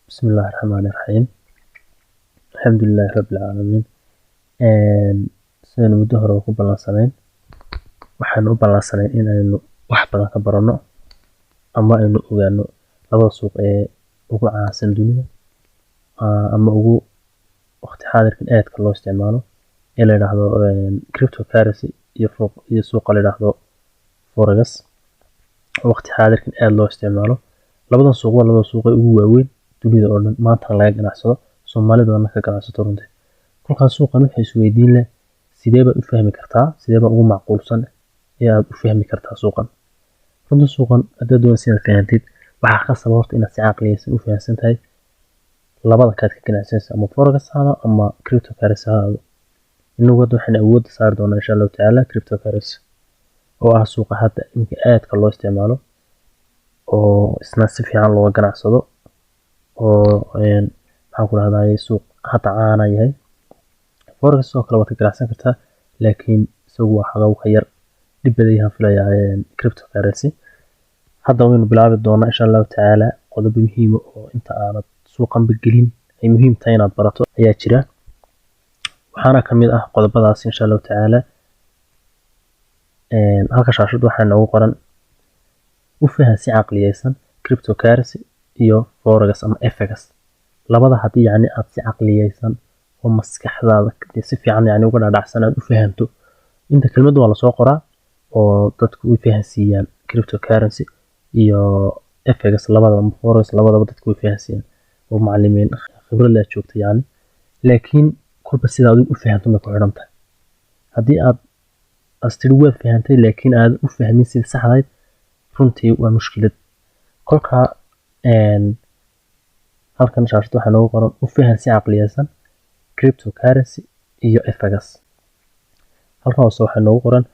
بسم الله الرحمن الرحيم. الحمد لله رب العالمين. sidaynu muddo hore ku ballansanayn waxaanu u ballansanayn inaynu wax badan ka baranno ama aynu ogaano labada suuq ee ugu caansan dunida ama ugu waqti xaadirkan aadka loo isticmaalo ee la yiraahdo cryptocurrency iyo suuqa la yiraahdo forex waqti xaadirkan aad loo isticmaalo. labadan suuq waa labada suuq ee ugu waaweyn dunida oo dhan maanta laga ganacsado, Soomaaliduna ka ganacsato runtii. Kolkaas suuqan waxay isweydiin leh sidee baad u fahmi kartaa, sidee baa ugu macquulsan ee aad u fahmi kartaa suuqan. Runtii suuqan haddaad doonaysid inaad fahantid waxaa khasab horta inaad si caqliyeysan u fahansan tahay labada kaad ka ganacsanaysa, ama forex hada ama cryptocurrency hada. Inagu hadda waxaan awood saari doonaa insha Allah taala cryptocurrency oo ah suuqa hadda inka aadka loo isticmaalo oo isna si fiican loo ganacsado oo maxaan ku rahdaayay suuq hadda caan yahay. forex oo kale waad ka ganacsan kartaa, laakiin isagu waa xagaa ka yar dib badan yahay filayaa cryptocurrency. hadda waynu bilaabi doonaa insha Allah taala qodob muhiim ah oo inta aanad suuqan begelin ay muhiim tahay inaad barato ayaa jira. waxaana kamid ah qodobadaas insha Allah taala halka shaashada waxaa noogu qoran u fahan si caqliyeysan cryptocurrency iyo forex ama FX. labada hadii yani aad si caqliyeysan oo maskaxdaada si fiican yani uga dhaadhacsan aad u fahanto, inta kelmad waa la soo qoraa oo dadku u fahansiiyaan cryptocurrency iyo FX labadaba ama forex labadaba dadku u fahansiiyaan oo macallimiin khibrad leh joogta yani. laakiin kolba sida aad u fahanto ma ku xiran tahay. hadii aad astiri waad fahantay laakiin aad u fahmin sida saxda ah, runtii waa mushkilad. kolka halkan shaashada waxaa noogu qoran u fahan si caqliyeysan cryptocurrency iyo FX. halkan hoose waxaa noogu qoran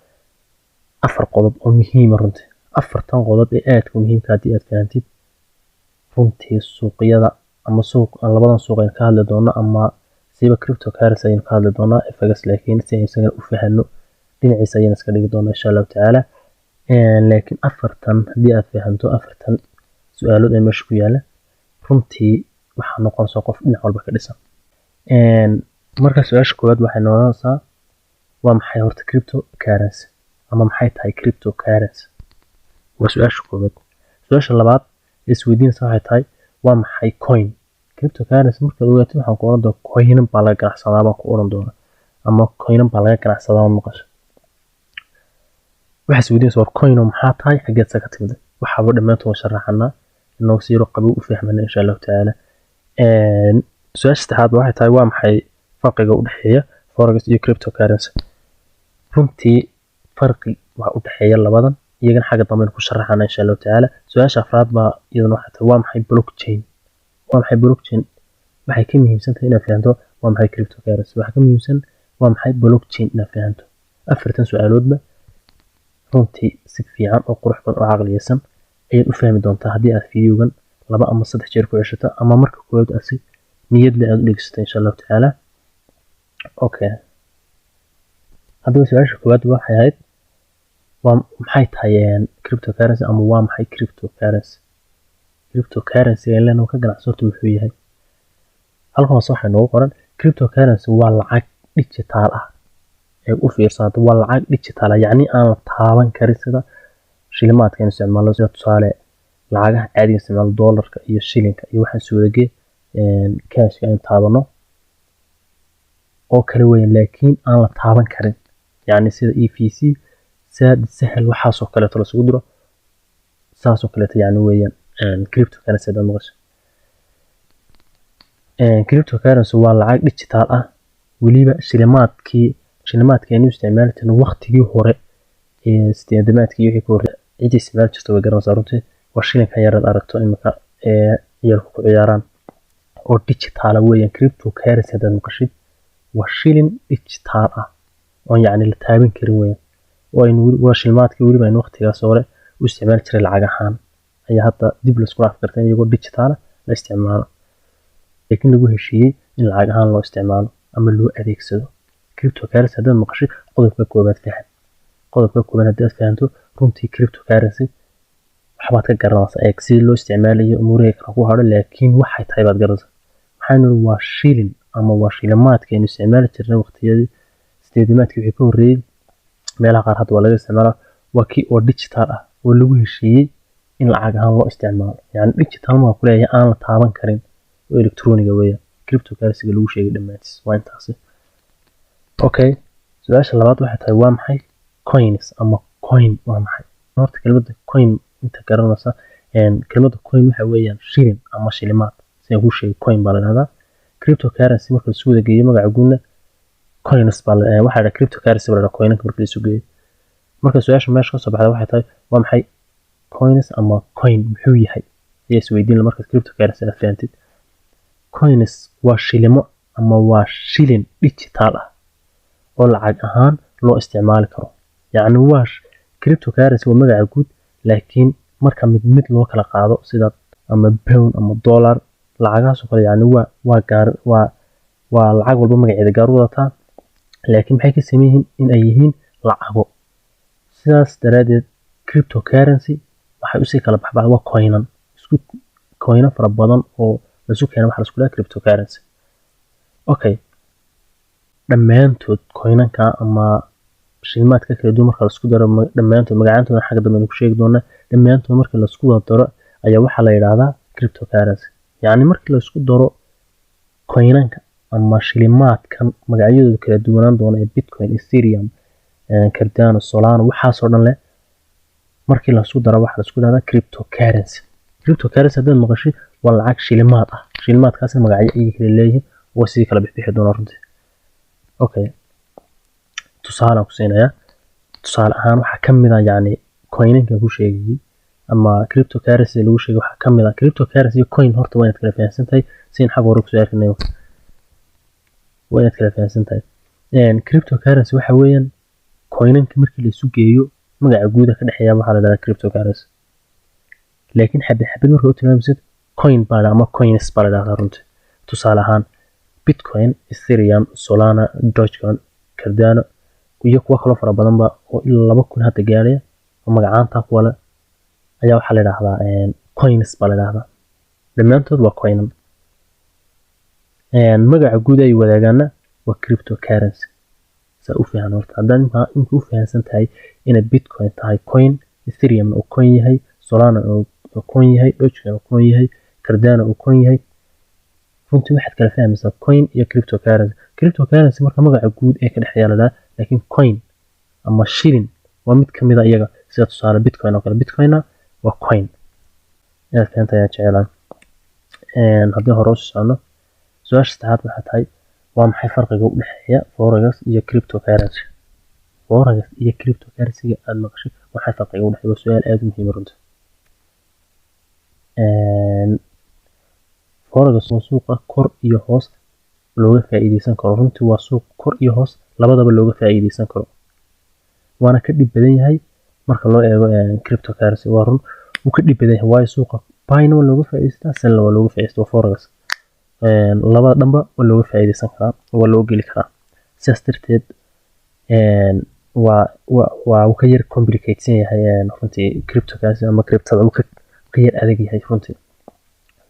4 qodob oo muhiim ah runtii. 4tan qodob ee aadka muhiimka hadii aad fahantid runtii suuqyada ama labadan suuq ee ka hadli doona ama siba cryptocurrency ayaan ka hadli doonaa, FX laakiin si aysan u fahanno dhinaciisa ayaan iska dhigi doonaa insha Allah taala. laakiin 4tan hadii aad fahanto 4tan su'aalood ee meesha ku yaala runtii waxaa noqonaysaa qof dhinac walba ka dhisan. marka su'aasha koowaad waxay noqonaysaa waa maxay horta cryptocurrency ama maxay tahay cryptocurrency? waa su'aasha koowaad. su'aasha labaad isweydiinaysa waxay tahay waa maxay coin? cryptocurrency markaad ogaato waxaan ku oran doonaa coin baa laga ganacsadaa baan ku oran doonaa, ama coin baa laga ganacsadaa maqasho. waxaad isweydiinaysaa war coin maxaa tahay, xageed ka timid? waxaaba dhammaantood sharaxnaa inoo si yar qabow u fahmana insha Allah taala. su'aasha saddexaad waxay tahay waa maxay farqiga u dhaxeeya forex iyo cryptocurrency? runtii farqi waxa u dhaxeeya labadan iyagana xagga dambe ku sharaxana insha Allah taala. su'aasha afraad baa iyaduna waxay tahay waa maxay blockchain? waa maxay blockchain? waxay ka muhiimsan tahay inaad fahanto waa maxay cryptocurrency, waxa ka muhiimsan waa maxay blockchain inaad fahanto. afartan su'aaloodba runtii si fiican oo qurux badan oo caqliyeysan ayaad u fahmi doontaa hadii aad fiidiyowgan 2 ama 3 jeer ku ceshato ama marka koowaad aad si niyad leh aad u dhegeysato insha Allah taala. okay, hadaba su'aasha koowaad waxay ahayd waa maxay tahay cryptocurrency ama waa maxay cryptocurrency? cryptocurrency ilaa ka ganacsato muxuu yahay? halkan hoose waxaa noogu qoran cryptocurrency waa lacag digital ah. ee u fiirsado waa lacag digital ah, yani aan la taaban karin sida shilimaadka in isticmaalo, sida tusaale lacagaha caadiga isticmaalo dollarka iyo shilinka iyo waxaan soo wadagay cashka in taabano oo kale weyn, laakiin aan la taaban karin yani sida EVC sahal waxaas oo kale la isugu diro saas oo kale yani weeyaan cryptocurrency da maqasho. cryptocurrency waa lacag digital ah waliba shilimaadkeenu isticmaalteen waqtigii hore ee sideedamaadkii wixii ku hore cid isticmaal jirto way garanaysaa runtii. waa shilinka yarad aragto imika ee yar ku ciyaaraan oo digital weeyaan. cryptocurrency da maqashid waa shilin digital ah oo yani la taaban karin weeyaan. waa shilimaadkii waliba in waqtigaas hore u isticmaal jiray lacag ahaan ayaa hadda dib la isku afkartay iyagoo digital la isticmaalo, laakiin lagu heshiiyey in lacag ahaan loo isticmaalo ama loo adeegsado. cryptocurrency haddaad maqashid qodobka koowaad fahan. qodobka koowaad hadii aad fahanto runtii cryptocurrency waxbaad ka garanaysaa eeg sidii loo isticmaalayo umuurihii kala ku hadho laakiin waxay tahay baad garanaysaa maxaynu waa shilin ama waa shilimaadka aynu isticmaali jirnay waqtiyadii sideedimaadkii wixii ka horreeyey meelaha qaar hadda waa laga isticmaalaa waa kii oo digital ah oo lagu heshiiyey in lacag ahaan loo isticmaalo yani digital ma ku leeyahay aan la taaban karin oo electroniga weeyaan cryptocurrency-ga lagu sheegay dhammaantiis waa intaasi okay su-aasha labaad waxay tahay waa maxay coins ama coin waa maxay horta kelmadda coin inta garanaysa kelmadda coin waxa weeyaan shilin ama shilimaad sidaan kuu sheegay coin baa la dhahdaa cryptocurrency marka la isu wada geeyo magaca guudna coins baa waxaa la cryptocurrency baa la dhahdaa coinanka marka la isu geeyo marka su-aasha meesha ka soo baxda waxay tahay waa maxay coins ama coin muxuu yahay ayaa isweydiin la markaad cryptocurrency la fahantid coins waa shilimo ama waa shilin digital ah oo lacag ahaan loo isticmaali karo yacni waa cryptocurrency waa magaca guud laakiin marka mid mid loo kala qaado sida ama pound ama dollar lacagahaas oo kale yacni waa lacag walba magaceeda gaar u wadataa laakiin maxay ka sameyn yihiin in ay yihiin lacago sidaas daraadeed cryptocurrency waxay usii kala baxbaa waa coinan isku coino fara badan oo lasu keena waxa la isku dhaha cryptocurrency okay dhammaantood coinanka ama shilimaadka kala duwan marka la isku daro dhammaantood magacaantooda xagga dambe ku sheegi doonaa dhammaantood marka la isku daro ayaa waxaa la yiraahdaa cryptocurrency yacni marka la isku daro coinanka ama shilimaadkan magacyadooda kala duwanaan doona ee bitcoin ethereum cardano solana waxaasoo dhan leh markii la isku daro waxaa la isku dhahdaa cryptocurrency haddaad maqashid waa lacag shilimaad ah shilimaadkaasi magacyo ayay kala leeyihiin waa sidii kala bixbixi doona runtii okay tusaale ku siinaya tusaale ahaan waxaa ka mid ah yacni coinanka ku sheegayay ama cryptocurrency lagu sheegay waxaa ka mid ah cryptocurrency iyo coin horta waa inaad kala fahansan tahay siin xag hore kusoo arkinay waa inaad kala fahansan tahay cryptocurrency waxa weeyaan coinanka markii la isu geeyo magaca guuda ka dhexeeya waxaa la dhahdaa cryptocurrency laakiin xabad xabad marka u tilmaamsid coin baa ama coins baa la dhahdaa runtii tusaale ahaan bitcoin ethereum solana dogecoin cardano iyo kuwa kaloo fara badanba oo ilaa 2000 hadda gaaraya oo magacaanta kuwa leh ayaa waxaa la dhahdaa coins baa la dhahdaa dhammaantood waa coinan magaca guud ay wadaagaana waa cryptocurrency saa u fahan horta haddaan inta u fahansan tahay inay bitcoin tahay coin ethereum oo coin yahay solana oo coin yahay dogecoin oo coin yahay cardano oo coin yahay runtii waxaad kala fahmaysaa coin iyo cryptocurrency marka magaca guud ee ka dhexeeya la dhahaa laakiin coin ama shilin waa mid ka mid ah iyaga sida tusaale bitcoin oo kale bitcoinna waa coin inaad fahantaa ayaa jeclaan haddii hore usii socono su-aasha saddexaad waxay tahay waa maxay farqiga u dhexeeya forex iyo cryptocurrency forex iyo cryptocurrency-ga aad maqashay waxay farqiga u dhexeeya waa su-aal aad u muhiim runtii forex waa suuqa kor iyo hoos looga faa'iideysan karo runtii waa suuq kor iyo hoos labadaba looga faa'iideysan karo waana ka dhib badan yahay marka loo eego cryptocurrency waa run uu ka dhib badan yahay waayo suuqa buyna waa looga faa'iideystaa sellna waa looga faa'iideystaa forex labada dhanba waa looga faa'iideysan karaa waa loo geli karaa sidaas darteed waa uu ka yar complicatesan yahay runtii cryptocurrency ama cryptada uu ka yar adag yahay runtii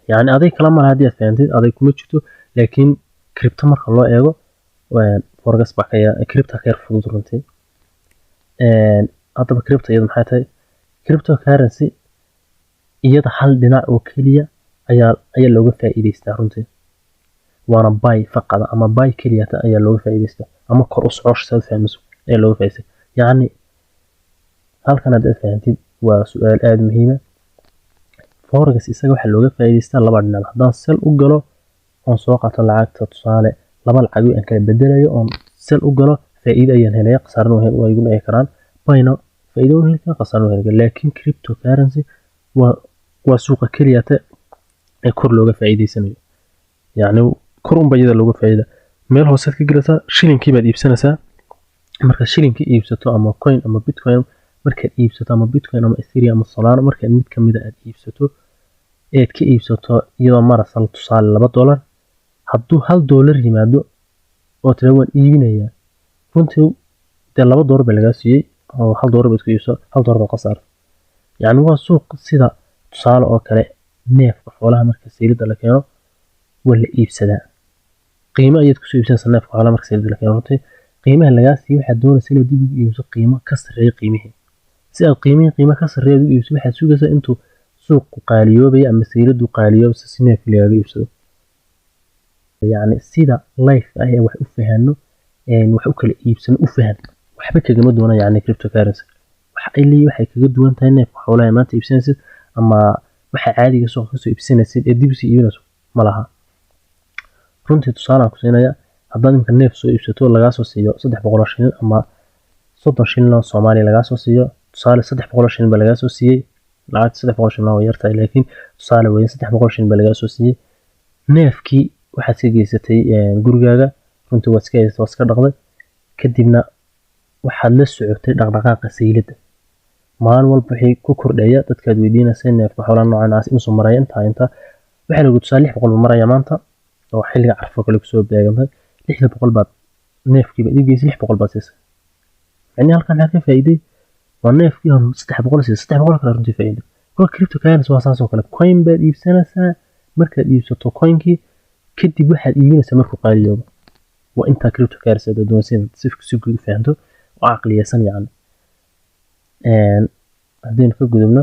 يعني أديك كلام على هذه الفانتي أديك متشتو لكن كريبتو مرة الله إيجو وفورجس بحكي كريبتو كير فضول رنتي أطلب كريبتو يدم حياتي كريبتو كارنسي يد حل دينار وكيليا أي لوجو فائدة يستهرنتي وأنا باي فقط أما باي كيليا أي لوجو فائدة يسته أما كروس عش سوي فهمسو أي لوجو فائدة يعني هل كان هذا فانتي وسؤال آدم هنا forex isaga waxa looga faa'iideystaa laba dhinac haddaan sel u galo oon soo qaato lacagta tusaale laba lacag aan kala bedelayo oon sel u galo faa'iido ayaan helaya qasaarna waa igu dhici karaan bayna faa'iido u helaya qasaarna waa helaya laakiin cryptocurrency waa suuqa kaliya ee kor looga faa'iideysanayo yacni kor un bayada looga faa'iida meel hoose ka galata shilinkii baad iibsanaysaa marka shilinkii iibsato ama coin ama bitcoin markaad iibsato ama bitcoin ama ethereum ama solana markaad mid kamid ah aad iibsato eed ka iibsato iyadoo marasal tusaale $2 hadduu $1 yimaado oo tira waan iibinaya runtii dee $2 baa lagaa siiyey oo $1 baad ku iibso $1 baad qasaar yacni waa suuq sida tusaale oo kale neefka xoolaha marka saylida la keeno waa la iibsadaa qiimo ayaad kusoo iibsanaysaa neefka xoolaha marka saylida la keeno runtii qiimaha lagaa siiyo waxaad doonaysaa inaad dib ugu iibso qiimo ka sarreeya qiimihii si aad qiimo ka sarreeya u iibso waxaad sugaysaa intuu suuqu qaaliyoobaya ama sayladu qaaliyoobo si neefka lagaaga iibsado yacni sida life ah ee wax u fahanno wax u kala iibsano u fahan waxba kagama duwana yacni cryptocurrency waxay kaga duwan tahay neefka xoolaha maanta iibsanaysid ama waxa caadiga suuqa kasoo iibsanaysid ee dib usii iibinayso ma laha runtii tusaale aan ku siinaya haddaad imika neef soo iibsato lagaa soo siiyo 300 shilin ama 30 shilin oo Soomaali lagaa soo siiyo tusaale 300 shilin baa lagaa soo siiyey lacag 300 shilin waa yartahay laakiin tusaale weyn 300 shilin baa lagaa soo siiyey neefkii waxaad ka geysatay gurigaaga runtii waad iska dhaqday kadibna waxaad la socotay dhaqdhaqaaqa saylida maalin walba wixii ku kordhaya dadkaad weydiinaysaa neefka xoolaha noocaas inuu maraya inta waxa lagu tusaale 600 maraya maanta oo xilliga carfo kale kusoo beegantay 600 baad neefkii baad iibgeysay 600 baad siisay yani halkan maxaad ka faa'iiday waa neefkii hore 300 siisay 300 kale runtii faa'iido kuwa cryptocurrency waa saas oo kale coin baad iibsanaysaa markaad iibsato coinkii kadib waxaad iibinaysaa markuu qaaliyoobo waa inta cryptocurrency aad doonaysid si guud u fahanto oo caqliyeysan yani haddaynu ka gudubno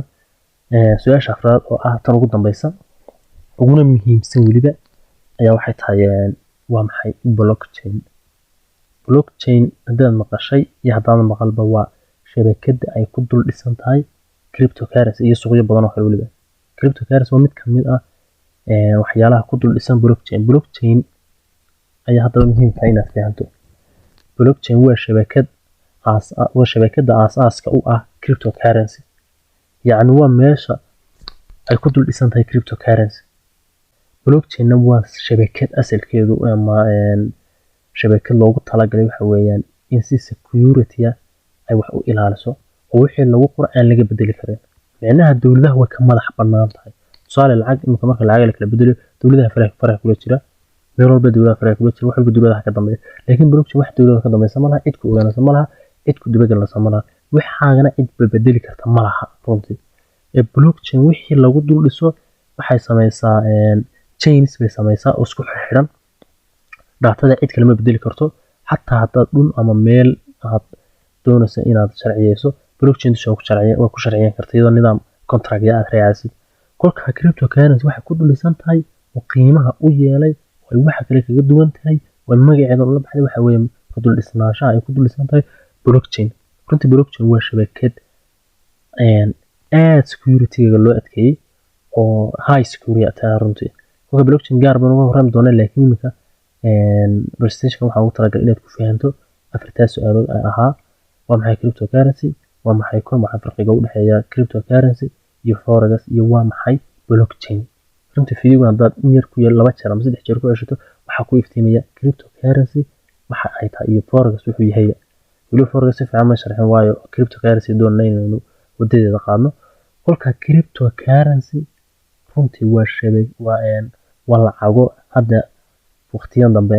su-aasha afraad oo ah tan ugu dambeysa uguna muhiimsan weliba ayaa waxay tahay waa maxay blockchain haddaad maqashay iyo haddaadan maqalba waa shabakada ay ku dul dhisan tahay cryptocurrency iyo suuqyo badan oo kale weliba cryptocurrency waa mid ka mid ah waxyaalaha ku dul dhisan blockchain ayaa haddaba muhiim tahay inaad fahanto blockchain waa shabakada aasaaska u ah cryptocurrency yacni waa meesha ay ku dul dhisan tahay cryptocurrency blockchain waa shabakad asalkeedu ama shabakad loogu talagalay waxa weeyaan in si security ay wax u ilaaliso oo wixii lagu qoro aan laga bedeli karin macnaha dawladaha way ka madax bannaan tahay tusaale lacag imika marka lacag la kala bedelo dawladaha faraha kula jira meel walba dawladaha faraha kula jira wax walba dawladaha ka dambeeya laakiin blockchain wax dawladaha ka dambeeysa malaha cid ku ogaanaysa malaha cid ku dibadgalnaysa malaha waxaagana cid bedeli karta malaha runtii blockchain wixii lagu dul dhiso waxay samaysaa chains bay samaysaa oo isku xidhan daatada cid kale ma bedeli karto xataa haddaad dhul ama meel aad doonaysa inaad sharciyeyso blockchain waa ku sharciyeyn karta iyadoo nidaam contract aad raacaysid kolka cryptocurrency waxay ku dul dhisan tahay oo qiimaha u yeelay way waxa kale kaga duwan tahay way magaceeda la baxday waxa weeye ku dul dhisnaanshaha ay ku dul dhisan tahay blockchain runtii blockchain waa shabakad aad security-ga loo adkeeyey oo high security runtii kolka blockchain gaar baan uga warrami doonaa laakiin imika presentation waxaan ugu talagalay inaad ku fahanto afartaas su'aalood ay ahaa waa maxay cryptocurrency waa maxay maxaa farqiga u dhexeeya cryptocurrency iyo forex iyo waa maxay blockchain runtii fiidiyoga haddaad in yar ku yeel 2 jeer ama 3 jeer ku ceshato waxaa ku iftiimaya cryptocurrency waxa ay tahay iyo forex wuxuu yahay weli forex si fiican ma sharxin waayo cryptocurrency doonayna inaynu wadadeeda qaadno kolka cryptocurrency runtii waa lacago hadda waqtiyan dambe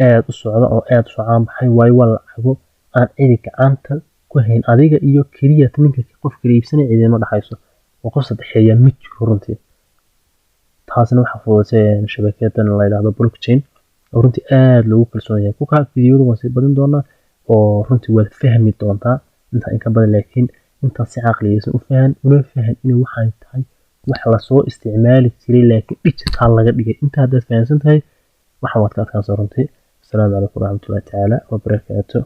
aad u socda oo aad u socon baxay waa lacago aan cidi gacanta ku hayn adiga iyo kaliya ninka qof kale iibsanay cidina dhaxayso oo qof saddexeeya mid jiro runtii taasna waxa fududeysay shabakadan la yiraahdo blockchain oo runtii aad loogu kalsoon yahay ku ka fiidiyowda waan sii badin doonaa oo runtii waad fahmi doontaa inta in ka badan laakiin inta si caqliyeysan u fahan inay waxay tahay wax la soo isticmaali jiray laakiin digital laga dhigay inta haddaad fahansan tahay waxaan waad ka adkaan runtii. Asalaamu calaykum waraxmatullaahi tacaala wabarakaatuh.